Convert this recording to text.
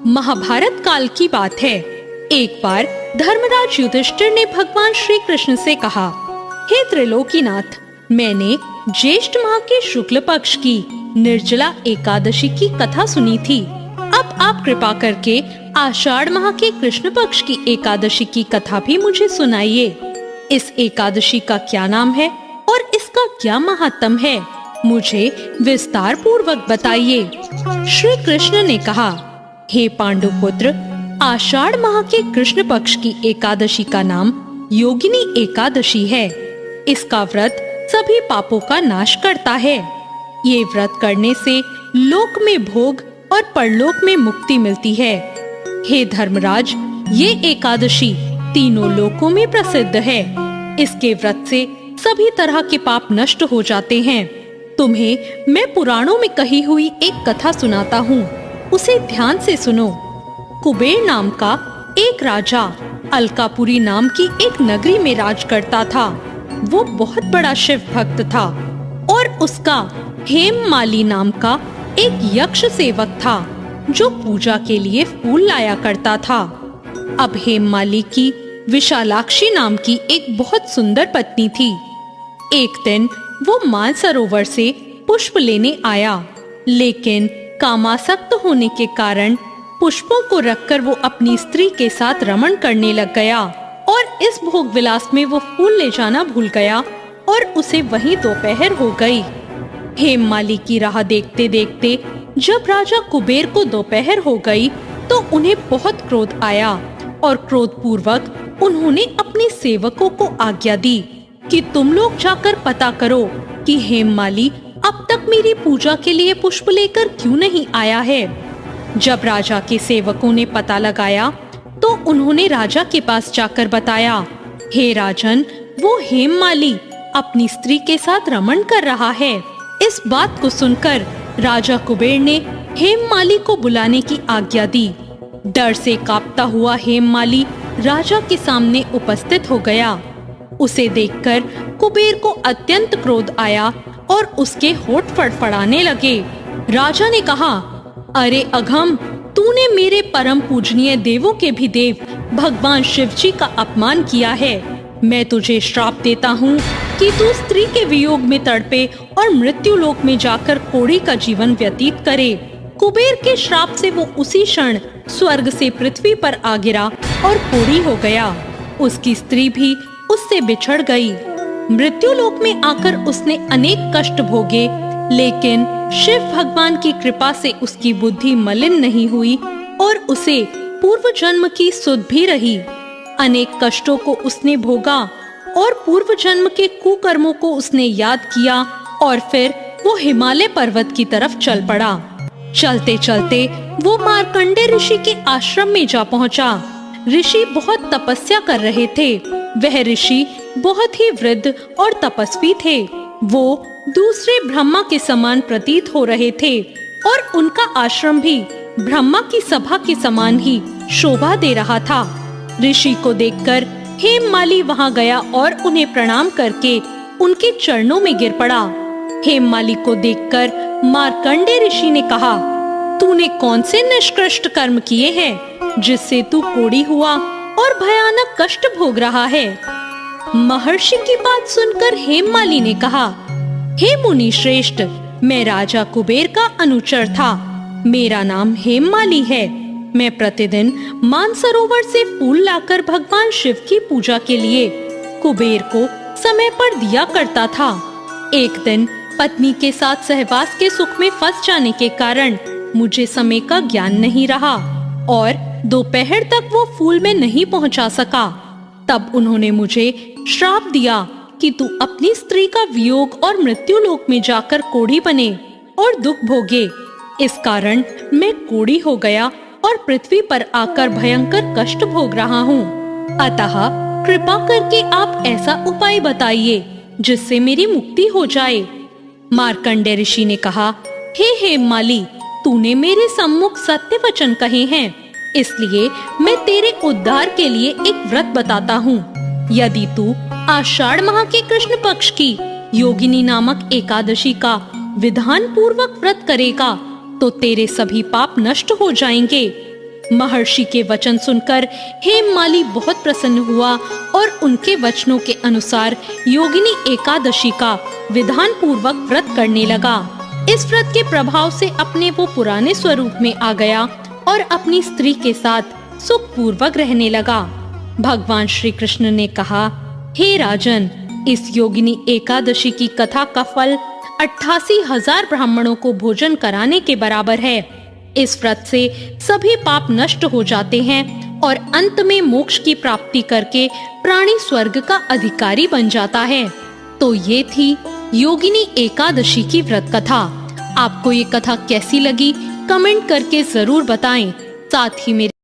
महाभारत काल की बात है। एक बार धर्मराज युधिष्ठिर ने भगवान श्री कृष्ण से कहा, हे त्रिलोकीनाथ, मैंने ज्येष्ठ माह के शुक्ल पक्ष की निर्जला एकादशी की कथा सुनी थी। अब आप कृपा करके आषाढ़ माह के कृष्ण पक्ष की एकादशी की कथा भी मुझे सुनाइए। इस एकादशी का क्या नाम है और इसका क्या महात्म है, मुझे विस्तार पूर्वक बताइए। श्री कृष्ण ने कहा, हे पांडुपुत्र, आषाढ़ माह के कृष्ण पक्ष की एकादशी का नाम योगिनी एकादशी है। इसका व्रत सभी पापों का नाश करता है। ये व्रत करने से लोक में भोग और परलोक में मुक्ति मिलती है। हे धर्मराज, ये एकादशी तीनों लोकों में प्रसिद्ध है। इसके व्रत से सभी तरह के पाप नष्ट हो जाते हैं। तुम्हें मैं पुराणों में कही हुई एक कथा सुनाता हूँ, उसे ध्यान से सुनो। कुबेर नाम का एक राजा अलकापुरी नाम की एक नगरी में राज करता था। वो बहुत बड़ा शिव भक्त था और उसका हेममाली नाम का एक यक्ष सेवक था जो पूजा के लिए फूल लाया करता था। अब हेममाली की विशालाक्षी नाम की एक बहुत सुंदर पत्नी थी। एक दिन वो मानसरोवर से पुष्प लेने आया, लेकिन कामासक्त होने के कारण पुष्पों को रखकर वो अपनी स्त्री के साथ रमण करने लग गया और इस भोग विलास में वो फूल ले जाना भूल गया और उसे वहीं दोपहर हो गई। हेममाली की राह देखते देखते जब राजा कुबेर को दोपहर हो गई तो उन्हें बहुत क्रोध आया और क्रोध पूर्वक उन्होंने अपने सेवकों को आज्ञा दी कि तुम लोग जाकर पता करो कि हेममाली अब तक मेरी पूजा के लिए पुष्प लेकर क्यों नहीं आया है। जब राजा के सेवकों ने पता लगाया तो उन्होंने राजा के पास जाकर बताया, हे राजन, वो हेममाली अपनी स्त्री के साथ रमण कर रहा है। इस बात को सुनकर राजा कुबेर ने हेममाली को बुलाने की आज्ञा दी। डर से कांपता हुआ हेममाली राजा के सामने उपस्थित हो गया। उसे देखकर कुबेर को अत्यंत क्रोध आया और उसके होठ फड़फड़ाने लगे। राजा ने कहा, अरे अघम, तूने मेरे परम पूजनीय देवों के भी देव भगवान शिव जी का अपमान किया है। मैं तुझे श्राप देता हूँ कि तू स्त्री के वियोग में तड़पे और मृत्यु लोक में जाकर कोढ़ी का जीवन व्यतीत करे। कुबेर के श्राप से वो उसी क्षण स्वर्ग से पृथ्वी पर आ गिरा और कोढ़ी हो गया। उसकी स्त्री भी उससे बिछड़ गई। मृत्यु लोक में आकर उसने अनेक कष्ट भोगे, लेकिन शिव भगवान की कृपा से उसकी बुद्धि मलिन नहीं हुई और उसे पूर्व जन्म की सुध भी रही। अनेक कष्टों को उसने भोगा और पूर्व जन्म के कुकर्मों को उसने याद किया और फिर वो हिमालय पर्वत की तरफ चल पड़ा। चलते चलते वो मार्कंडे ऋषि के आश्रम में जा पहुंचा। ऋषि बहुत तपस्या कर रहे थे। वह ऋषि बहुत ही वृद्ध और तपस्वी थे। वो दूसरे ब्रह्मा के समान प्रतीत हो रहे थे और उनका आश्रम भी ब्रह्मा की सभा के समान ही शोभा दे रहा था। ऋषि को देखकर हेममाली वहां गया और उन्हें प्रणाम करके उनके चरणों में गिर पड़ा। हेममाली को देखकर मार्कंडे ऋषि ने कहा, तूने कौन से निष्कृष्ट कर्म किए हैं जिससे तू कोढ़ी हुआ और भयानक कष्ट भोग रहा है। महर्षि की बात सुनकर हेममाली ने कहा, हे मुनि श्रेष्ठ, मैं राजा कुबेर का अनुचर था। मेरा नाम हेममाली है। मैं प्रतिदिन मानसरोवर से फूल लाकर भगवान शिव की पूजा के लिए कुबेर को समय पर दिया करता था। एक दिन पत्नी के साथ सहवास के सुख में फंस जाने के कारण मुझे समय का ज्ञान नहीं रहा और दोपहर तक वो फूल में नहीं पहुंचा सका। तब उन्होंने मुझे श्राप दिया कि तू अपनी स्त्री का वियोग और मृत्यु लोक में जाकर कोढ़ी बने और दुख भोगे। इस कारण मैं कोढ़ी हो गया और पृथ्वी पर आकर भयंकर कष्ट भोग रहा हूँ। अतः कृपा करके आप ऐसा उपाय बताइए जिससे मेरी मुक्ति हो जाए। मार्कंडे ऋषि ने कहा, हे हेममाली, तूने मेरे सम्मुख सत्य वचन कहे हैं, इसलिए मैं तेरे उद्धार के लिए एक व्रत बताता हूँ। यदि तू आषाढ़ माह के कृष्ण पक्ष की योगिनी नामक एकादशी का विधान पूर्वक व्रत करेगा तो तेरे सभी पाप नष्ट हो जाएंगे। महर्षि के वचन सुनकर हेममाली बहुत प्रसन्न हुआ और उनके वचनों के अनुसार योगिनी एकादशी का विधान पूर्वक व्रत करने लगा। इस व्रत के प्रभाव से अपने वो पुराने स्वरूप में आ गया और अपनी स्त्री के साथ सुख पूर्वक रहने लगा। भगवान श्री कृष्ण ने कहा, हे राजन, इस योगिनी एकादशी की कथा का फल 88,000 ब्राह्मणों को भोजन कराने के बराबर है। इस व्रत से सभी पाप नष्ट हो जाते हैं और अंत में मोक्ष की प्राप्ति करके प्राणी स्वर्ग का अधिकारी बन जाता है। तो ये थी योगिनी एकादशी की व्रत कथा। आपको ये कथा कैसी लगी कमेंट करके जरूर बताएं। साथ ही मेरे